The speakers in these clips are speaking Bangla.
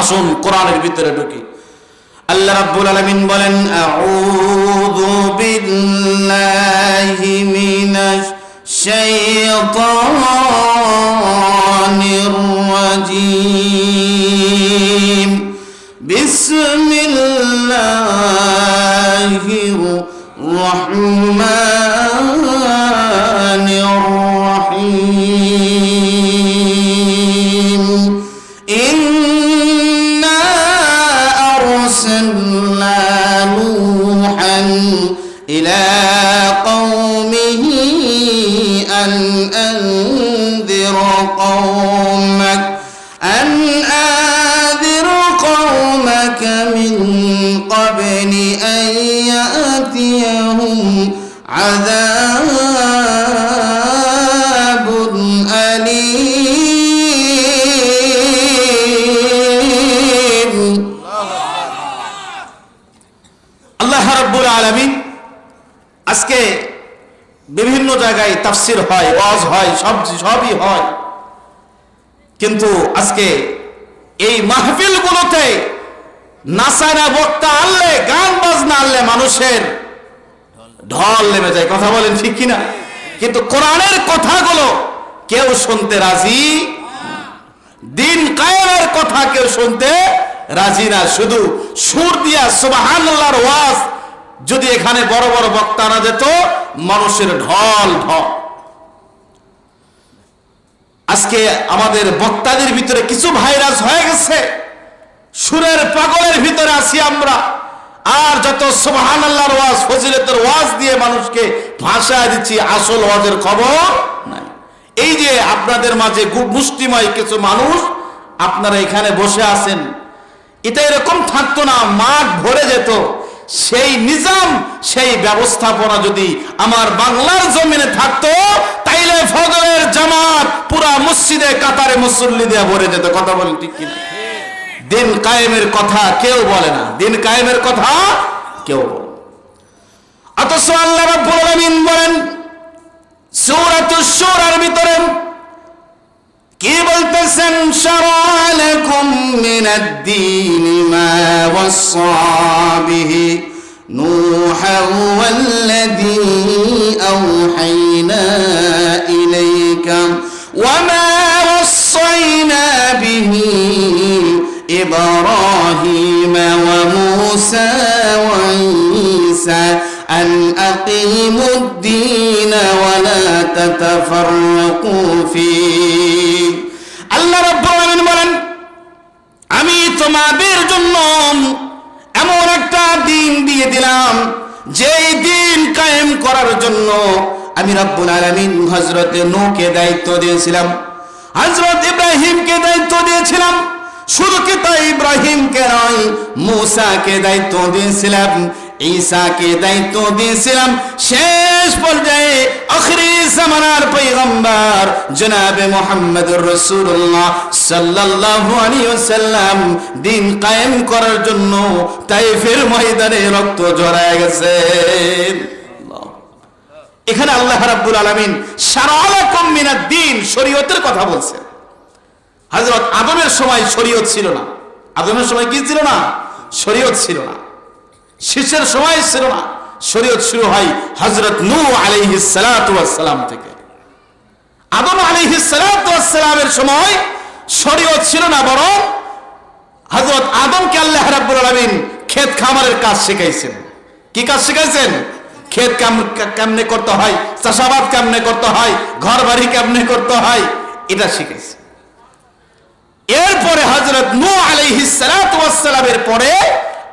আসুন কোরআনের ভিতরে ঢুকি। আল্লাহ রাব্বুল আলামিন বলেন, আউযু বিল্লাহি মিনাশ শাইতানির রাজীম, বিসমিল্লাহির রহমানির রহিম। ইন্না আরসালনা নূহান ইলা কওমিহি আন আনযির কওমাকা মিন ক্বাবলি আন ইয়াতিয়াহুম আযাবুন আলীম। আল্লাহ রাব্বুল আলামিন আজকে বিভিন্ন জায়গায় তাফসীর হয়, ওয়াজ হয়, সবই হয়, কিন্তু আজকে এই মাহফিলগুলোতে নাসারা বক্তা আনলে, গান বাজনা আনলে মানুষের ঢল নেমে যায়। কথা বলেন ঠিক কিনা? কিন্তু কোরআনের কথাগুলো কেউ শুনতে রাজি, দিন কায়েমের কথা কেউ শুনতে রাজি না। শুধু সুর দিয়া সুবহানাল্লাহর ওয়াজ যদি এখানে বড় বড় বক্তা আনা যেত, মানুষের ঢল ঢল। আজকে আমাদের বক্তাদের ভিতরে কিছু ভাইরাস হয়ে গেছে, সুরের পাগলের ভিতরে আছি আমরা, আর যত সুবহানাল্লাহর ওয়াজ, ফজিলতের ওয়াজ দিয়ে মানুষকে ভাষায় দিচ্ছি, আসল ওয়াজের খবর নাই। এই যে আপনাদের মাঝে মুষ্টিময় কিছু মানুষ আপনারা এখানে বসে আছেন, এটা এরকম থাকতো না, মাঠ ভরে যেত। সেই নিজাম, সেই ব্যবস্থাপনা যদি আমার বাংলার জমিনে থাকতো, তাইলে ফজরের জামাত পুরা মসজিদে কাতারে মুসল্লি দিয়ে ভরে যেত। কথা বলেন ঠিক কিনা? দিন কায়েমের কথা কেউ বলে না, দিন কায়েমের কথা কেউ বলে। অথচ আল্লাহ রাব্বুল আলামিন বলেন সূরাতুশ শূরার ভিতরে কি বলতেছেন? শারআ লাকুম মিনাদ-দীন মা ওয়াসা বিহি নূহান ওয়াল্লাযী আওহাইনা ইলাইকা ওয়া মা ওয়াসাইনা বিহি إبراهيم وموسى وعيسى أن أقيموا الدين ولا تتفرقوا فيه। আল্লাহ রাব্বুল আলামিন বলেন, আমি তোমাদের জন্য এমন একটা দিন দিয়ে দিলাম, যেই দিন কায়েম করার জন্য আমি রাব্বুল আলামিন হযরত নূহকে দায়িত্ব দিয়েছিলাম, হযরত ইব্রাহিমকে দায়িত্ব দিয়েছিলাম। শুধু কি তাই ইব্রাহিমকে নয়, মুসাকে দায়িত্ব দিয়েছিলাম, ঈসাকে দায়িত্ব দিয়েছিলাম। শেষ পর্যায়ে আখিরি জামানার পয়গম্বর জনাবে মুহাম্মদুর রাসূলুল্লাহ সাল্লাল্লাহু আলাইহি ওয়াসাল্লাম দিন কায়েম করার জন্য তায়েফের ময়দানে রক্ত ঝরায় গেছে। এখানে আল্লাহ রাব্বুল আলামিন শারআ লাকুম মিনাদ-দীন, শরীয়তের কথা বলছেন। হযরত আদমের সময় শরীয়ত ছিল না। আদমের সময় কি ছিল না? শরীয়ত ছিল না। শীষের সময় ছিল না। শরীয়ত শুরু হয় হযরত নূহ আলাইহিস সালাতু ওয়াস সালাম থেকে। আদম আলাইহিস সালাতু ওয়াস সালামের সময় শরীয়ত ছিল না, বরং হযরত আদমকে আল্লাহ রাব্বুল আলামিন ক্ষেত খামারের কাজ শিখাইছেন। কি কাজ শিখাইছেন? ক্ষেত কেমনে করতে হয়, চাষাবাদ কেমনে করতে হয়, ঘর বাড়ি কেমনে করতে হয়, এটা শিখাইছেন। এরপরে হযরত নূহ আলাইহিস সালাতু ওয়াস সালামের পরে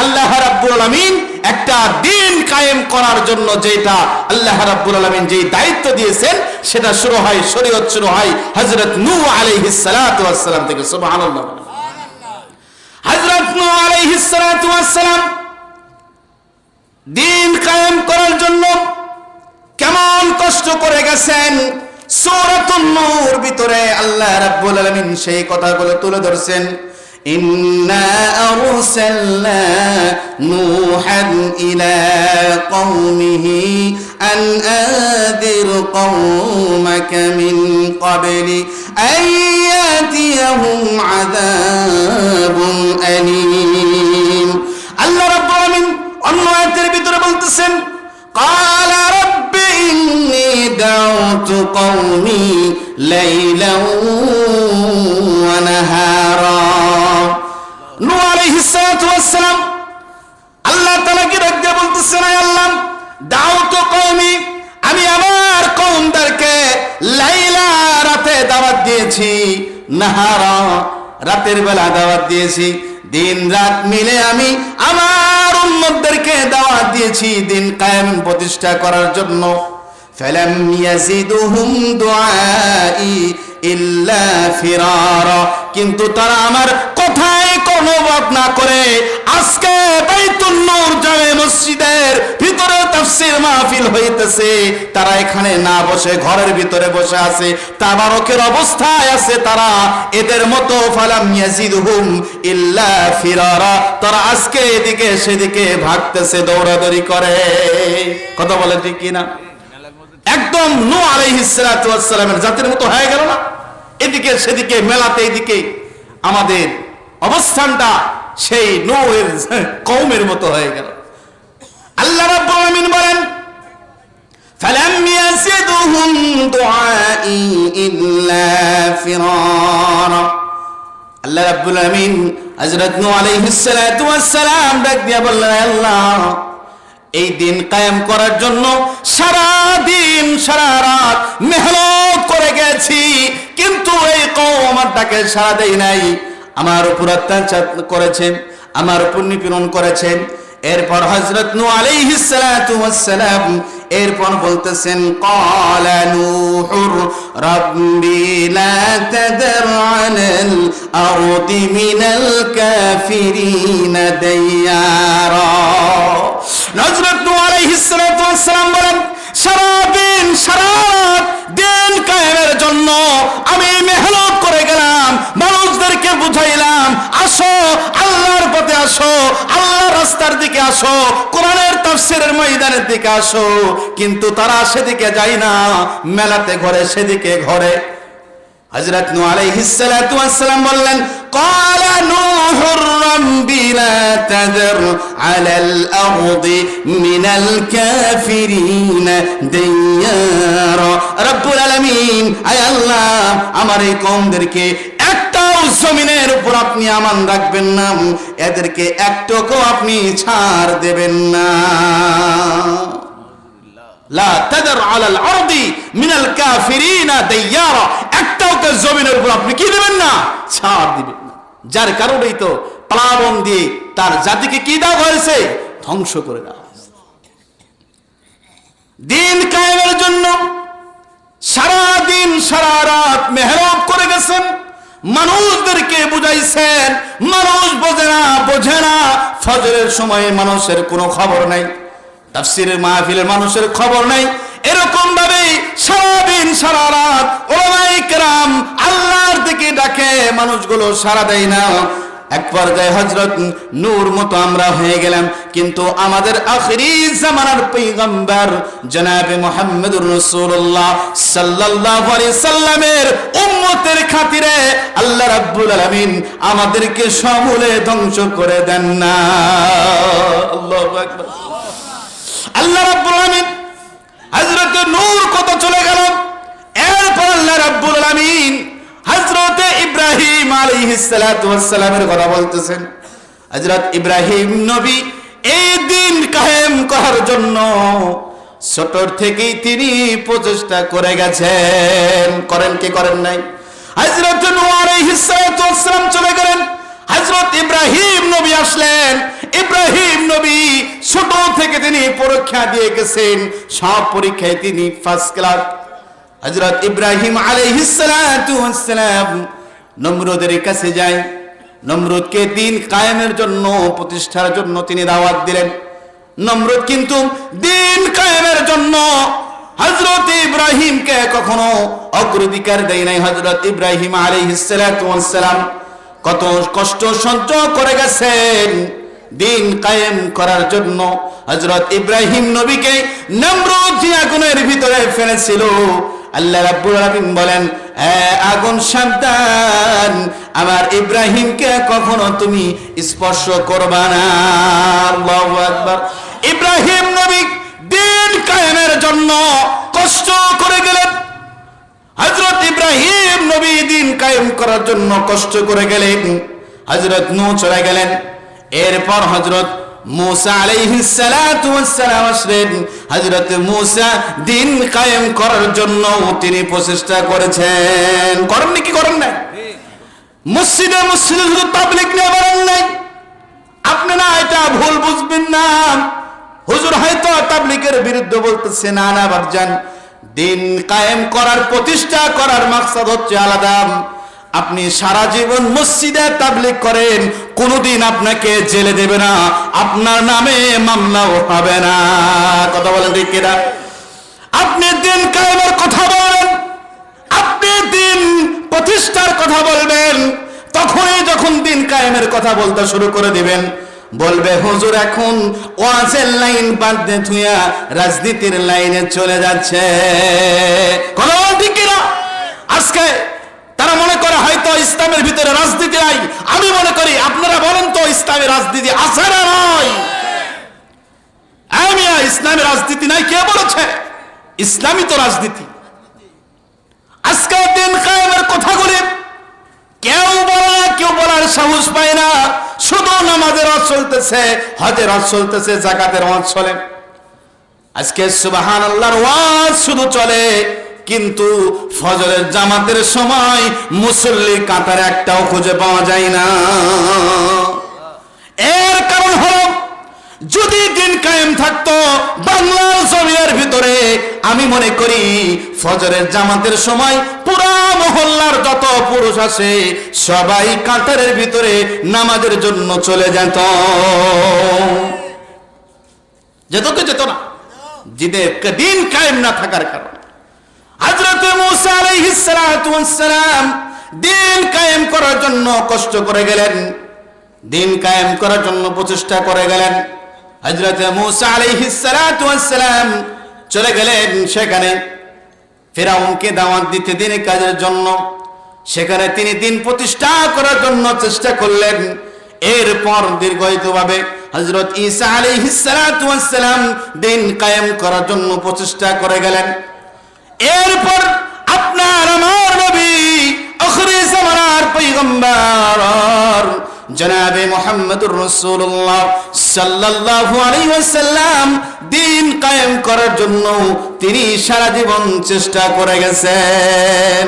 আল্লাহ রাব্বুল আলামিন একটা দিন কায়েম করার জন্য যেটা আল্লাহ রাব্বুল আলামিন যেই দায়িত্ব দিয়েছেন, সেটা শুরু হয়, শরীয়ত শুরু হয় হযরত নূহ আলাইহিস সালাতু ওয়াস সালাম থেকে। সুবহানাল্লাহ। হযরত নূহ আলাইহিস সালাতু ওয়াস সালাম দিন কায়েম করার জন্য কেমন কষ্ট করে গেছেন, সূরাতুন নূর ভিতরে আল্লাহ রাব্বুল আলামিন সেই কথাগুলো তুলে ধরছেন। ইন্না আরসালনা নূহান ইলা কওমিহি আন আযির কওমাকা মিন ক্বাবলি আন ইয়াতিয়াহুম আযাবুন নূহ আলাইহিস সালাতু ওয়াস সালাম আল্লাহ তাআলাকে ডাক দিয়ে বলতেছেন, আয় আল্লাহ, দাউতু কওমি, আমি আমার কওমদেরকে লাইলা, রাতে দাওয়াত দিয়েছি, নাহারা, রাতের বেলা দাওয়াত দিয়েছি, দিন রাত মিলে আমি আমার উম্মতদেরকে দাওয়াত দিয়েছি দিন কায়েম প্রতিষ্ঠা করার জন্য। ফালাম ইয়াজিদুহুম দুআই ইল্লা ফিরারা, কিন্তু তারা আমার কথায় কর্ণপাত না করে আজকে বাইতুল নূর জামে মসজিদের ভিতরে তাফসীর মাহফিল হইতেছে, তারা এখানে না বসে ঘরের ভিতরে বসে আছে, তাবারকের অবস্থায় আছে তারা। এদের মতো ফালাম ইয়াজিদুহুম ইল্লা ফিরারা, তারা আজকে এদিকে সেদিকে ভাগতেছে, দৌড়াদৌড়ি করে। কথা বলে ঠিক কিনা? একদম নূহ আলাইহিস সালাতু ওয়াস সালামের জাতির মতো হয়ে গেল না? এদিকে সেদিকে মেলাতে, এদিকে আমাদের অবস্থানটা সেই নূহের কওমের মতো হয়ে গেল। আল্লাহ রাব্বুল আলামিন বলেন, ফালাম ইয়াজিদুহুম দুআই ইল্লা ফিরারা। আল্লাহ রাব্বুল আলামিন হযরত নূহ আলাইহিস সালাতু ওয়াস সালাম ডাক দিয়ে বললেন, আল্লাহ, এই দিন কায়েম করার জন্য সারা দিন সারা রাত মেহনত করে গেছি, কিন্তু এই কওম আমার ডাকে সাড়া দেয় নাই, আমার উপর অত্যাচার করেছেন, আমার উপর নিপীড়ন করেছেন। এরপর হযরত নূহ আলাইহিস সালাতু ওয়াস সালাম এরপর বলতেছেন, ক্বালা নূহুর রাব্বি লা তাদার আলাল আরদি মিনাল কাফিরিনা দাইয়ারা। হযরত নূহ আলাইহিস সালাতু ওয়াস সালাম বলেন, সারা দিন সারা রাত দিন কায়েমের জন্য আমি মেহনত করে গেলাম, মানুষদেরকে বুঝাইলাম, আসো আল্লাহর পথে আসো, আল্লাহর রাস্তার দিকে আসো, কোরআনের তাফসীরের ময়দানের দিকে আসো, কিন্তু তারা সেদিকে যায় না, মেলাতে ঘরে সেদিকে ঘরে। হযরত নূহ আলাইহিস সালাতু ওয়াস সালাম বললেন, ক্বালা নূহুর রাব্বি লা তাযার আলাল আরদি মিনাল কাফিরিনা দাইয়ারা। রব্বুল আলামিন, আয় আল্লাহ, আমার এই কওমদেরকে একটাও জমিনের উপর আপনি আমান রাখবেন না, এদেরকে একটুকু আপনি ছাড় দেবেন না। লা তাদার আলাল আরদি মিনাল কাফিরিনা দাইয়ারা, একটাও জমিনের উপর আপনি কি দিবেন না? ছাড় দিবেন না। যার কারণেই তো প্লাবন দিয়ে তার জাতিকে কি দেওয়া হয়েছে? ধ্বংস করে দেওয়া হয়েছে। দিন কায়েমের জন্য সারা দিন সারা রাত মেহনত করে গেছেন, মানুষদেরকে বুঝাইছেন, মানুষ বোঝে না। ফজরের সময় মানুষের কোনো খবর নাই, তাফসীরের মাহফিলের মানুষের খবর নাই। এরকম ভাবে সারাদিন সারা রাত উলামায়ে কেরাম আল্লাহর দিকে ডাকে, মানুষগুলো সাড়া দেয় না। এক পর্যায়ে হযরত নূর মতো আমরা হয়ে গেলাম, কিন্তু আমাদের আখিরি জামানার পয়গম্বর জনাবে মুহাম্মদুর রাসূলুল্লাহ সাল্লাল্লাহু আলাইহি সাল্লামের উম্মতের খাতিরে আল্লাহ রাব্বুল আলামিন আমাদেরকে সমূলে ধ্বংস করে দেন না। আল্লাহু আকবার। আল্লাহ রাব্বুল আলামিন হযরত নূর কত চলে গেল, এরপর আল্লাহ রাব্বুল আলামিন হযরত ইব্রাহিম আলাইহিস সালাতু ওয়াস সালামের কথা বলতেছেন। হযরত ইব্রাহিম নবী এই দিন কায়েম করার জন্য ছোট থেকেই তিনি প্রচেষ্টা করে গেছেন। করেন কি করেন নাই? হযরত নূহ আলাইহিস সালাতু ওয়াস সালাম চলে গেলেন, হযরত ইব্রাহিম নবী আসলেন। ইব্রাহিম নবী ছোট থেকে তিনি পরীক্ষা দিয়ে গেছেন, সব পরীক্ষায় তিনি ফার্স্ট ক্লাস। হযরত ইব্রাহিম আলাইহিস সালাতু ওয়াস সালাম নমরুদের কাছে যায়, নমরুদকে দিন কায়েমের জন্য প্রতিষ্ঠার জন্য তিনি দাওয়াত দিলেন। নমরুদ কিন্তু দিন কায়েমের জন্য হযরত ইব্রাহিমকে কখনো অগ্রাধিকার দেয় নাই। হযরত ইব্রাহিম আলাইহিস সালাতু ওয়াস সালাম কত কষ্ট সহ্য করে গেছেন দিন কায়েম করার জন্য। হযরত ইব্রাহিম নবীকে নমরুদ যে আগুনের ভিতরে ফেলেছিল, আল্লাহ রাব্বুল আলামিন বলেন, আগুন সাবধান, আমার ইব্রাহিমকে কখনো তুমি স্পর্শ করবা না। আল্লাহু আকবার। ইব্রাহিম নবী দিন কায়েমের জন্য কষ্ট করে গেলেন। হযরত ইব্রাহিম নবী দিন কায়েম করার জন্য কষ্ট করে গেলেন। হযরত নূহ চলে গেলেন। এরপর হযরত মূসা আলাইহিস সালাতু ওয়াস সালাম আসলেন। হযরত মূসা দিন কায়েম করার জন্য তিনি প্রচেষ্টা করেছেন। করেননি কি করেন না? মসজিদে মসজিদে শুধু তাবলীগ নিয়ে বলেন নাই। আপনারা এটা ভুল বুঝবেন না। হুজুর হয়তো তাবলীগের বিরুদ্ধে বলতেছে, না না বাপজান, দিন কায়েম করার প্রতিষ্ঠা করার মাকসাদ হচ্ছে আলাদা। আপনি সারা জীবন মসজিদে তাবলীগ করেন, কোনোদিন আপনাকে জেলে দেবে না, আপনার নামে মামলাও হবে না। কথা বলেন ঠিক কিনা? আপনি দিন কায়েমের কথা বলেন, আপনি দিন প্রতিষ্ঠার কথা বলবেন, তখনই যখন দিন কায়েমের কথা বলতে শুরু করে দিবেন, বলবে হুজুর এখন ওয়াজের লাইন বাদ দিয়ে থুইয়া রাজনীতির লাইনে চলে যাচ্ছে। কথা বলেন ঠিক কিনা? আজকে তারা মনে করে হয়তো ইসলামের ভিতরে রাজনীতি নাই। আমি মনে করি আপনারা বলেন তো ইসলামের রাজনীতি আছে না নাই? আমি ইসলামের রাজনীতি নাই কে বলেছে? ইসলামই তো রাজনীতি। আজকে দিন কায়েমের কথাগুলি কেউ বলে না, কেউ বলার সাহস পায় না। শুধু নামাজের ওয়াজ চলতেছে, হজের ওয়াজ চলতেছে, যাকাতের ওয়াজ চলে, আজকে সুবহানাল্লাহর ওয়াজ শুধু চলে, কিন্তু ফজরের জামাতের সময় মুসল্লি কাতার একটাও খুঁজে পাওয়া যায় না। এর কারণ হলো, যদি দিন কায়েম থাকতো বাংলার জমিনের ভিতরে, আমি মনে করি ফজরের জামাতের সময় পুরা মহল্লার যত পুরুষ আছে সবাই কাতারের ভিতরে নামাজের জন্য চলে যেত। যেত কি যেত না? দিন কায়েম না থাকার কারণে হযরত মূসা আলাইহিস সালাতু ওয়াস সালাম দিন কায়েম করার জন্য কষ্ট করে গেলেন, দিন কায়েম করার জন্য প্রচেষ্টা করে গেলেন। হযরত মূসা আলাইহিস সালাতু ওয়াস সালাম চলে গেলেন সেখানে ফিরাউনকে দাওয়াত দিতে, দিনের কাজের জন্য। সেখানে তিনি দিন প্রতিষ্ঠা করার জন্য চেষ্টা করলেন। এরপর দীর্ঘায়িতভাবে হযরত ঈসা আলাইহিস সালাতু ওয়াস সালাম দিন কায়েম করার জন্য প্রচেষ্টা করে গেলেন। এরপর আপনার আমার নবী আখিরি জামানার পয়গম্বর জনাবে মুহাম্মদুর রাসূলুল্লাহ সাল্লাল্লাহু আলাইহি ওয়াসাল্লাম দিন কায়েম করার জন্য তিনি সারা জীবন চেষ্টা করে গেছেন।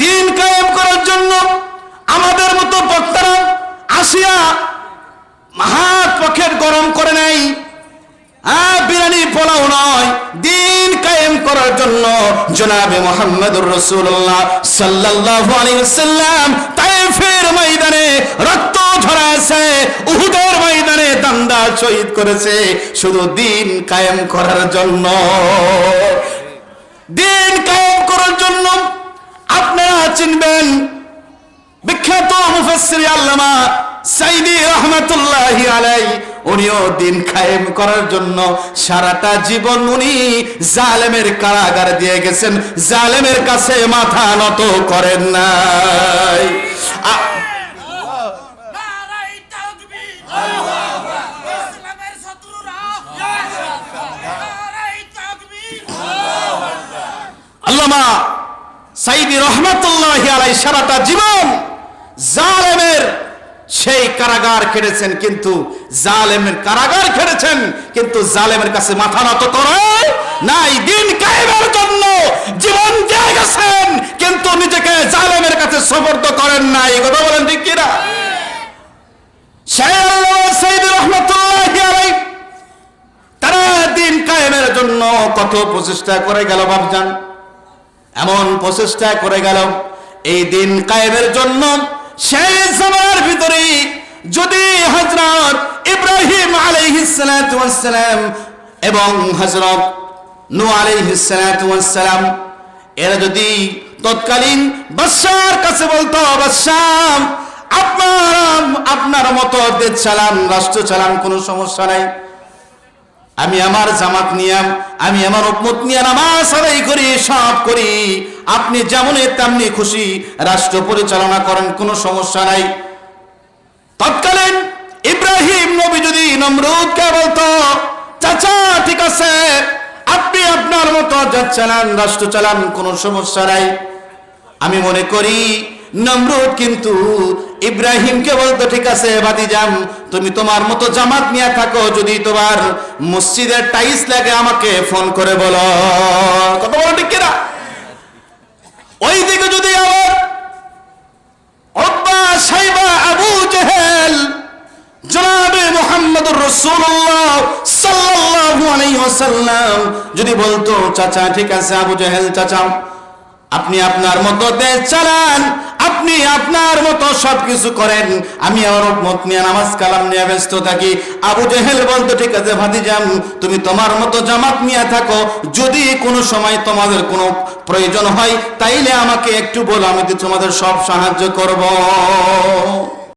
দিন কায়েম করার জন্য আমাদের মতো বক্তারা আসিয়া হাত পকেট গরম করে নাই, বিরিয়ানি পোলাও নয়, দিন কায়েম করার জন্য জনাবে মুহাম্মদুর রাসূলুল্লাহ সাল্লাল্লাহু আলাইহি ওয়াসাল্লাম তায়েফের ময়দানে রক্ত ঝরাছে, উহুদের ময়দানে দান্দা শহীদ করেছে শুধু দিন কায়েম করার জন্য। দিন কায়েম করার জন্য আপনারা চিনবেন বিখ্যাত মুফাসসির আল্লামা সাইদি রহমাতুল্লাহি আলাইহি, উনিও দিন কায়েম করার জন্য সারাটা জীবন উনি জালেমের কারাগার দিয়ে গেছেন, জালেমের কাছে মাথা নত করেন নাই। আল্লামা সাইদি রহমাতুল্লাহি আলাইহি সারাটা জীবন জালেমের সেই কারাগার খেটেছেন, কিন্তু জালেমের কারাগার খেটেছেন, কিন্তু জালেমের কাছে মাথা নত করে নাই। দিন কায়েমের জন্য জীবন দিয়ে গেছেন, কিন্তু নিজেকে জালেমের কাছে সুপর্দ করেন নাই। কথা বলেন ঠিক কিনা? সেই আল্লামা সাইদি রহমাতুল্লাহি আলাইহি তারা দিন কায়েমের জন্য কত প্রচেষ্টা করে গেল বাপজান। এমন প্রচেষ্টা করে গেল এই দিন কায়েমের জন্য সেই জামানার ভিতরে যদি হযরত ইব্রাহিম আলাইহিস সালাতু ওয়াস সালাম এবং হযরত নূহ আলাইহিস সালাতু ওয়াস সালাম এরা যদি তৎকালীন বাদশার কাছে বলতো, বাদশাহ আপনার মতো দেশ চালান, রাষ্ট্র চালান, কোনো সমস্যা নাই, আমি আমার জামাত নিয়াম, আমি আমার উম্মত নিয়ে নামাজ আদায় করি, সব করি, আপনি যেমন তেমনি খুশি রাষ্ট্র পরিচালনা করেন, কোনো সমস্যা নাই। তৎকালীন ইব্রাহিম নবী যদি নমরুদকে বলতো, চাচা ঠিক আছে আপনি আপনার মতো জাত চালান, রাষ্ট্র চালান, কোনো সমস্যা নাই, আমি মনে করি নমরুদ কিন্তু ইব্রাহিমকে বলতো, ঠিক আছে ভাতিজাম, তুমি তোমার মতো জামাত নিয়ে থাকো, যদি তোমার মসজিদের টাইলস লাগে আমাকে ফোন করে বলো। কত বড় ঠিক কিনা? ওইদিকে যদি আবার উতবা, সাইবা, আবু জেহেল জনাবে মুহাম্মদুর রাসূলুল্লাহ সাল্লাল্লাহু আলাইহি ওয়াসাল্লাম যদি বলতো, চাচা ঠিক আছে আবু জেহেল চাচা, আপনি আপনার মতো দেশ চালান, আপনি আপনার মতো সবকিছু করেন, আমি আমার মত নিয়ে নামাজ কালাম নিয়ে ব্যস্ত থাকি। আবু জেহেল বলতো, ঠিক আছে ভাতিজাম, তুমি তোমার মতো জামাত নিয়ে থাকো, যদি কোনো সময় তোমাদের কোনো প্রয়োজন হয় তাইলে আমাকে একটু বলো, আমি তো তোমাদের সব সাহায্য করব।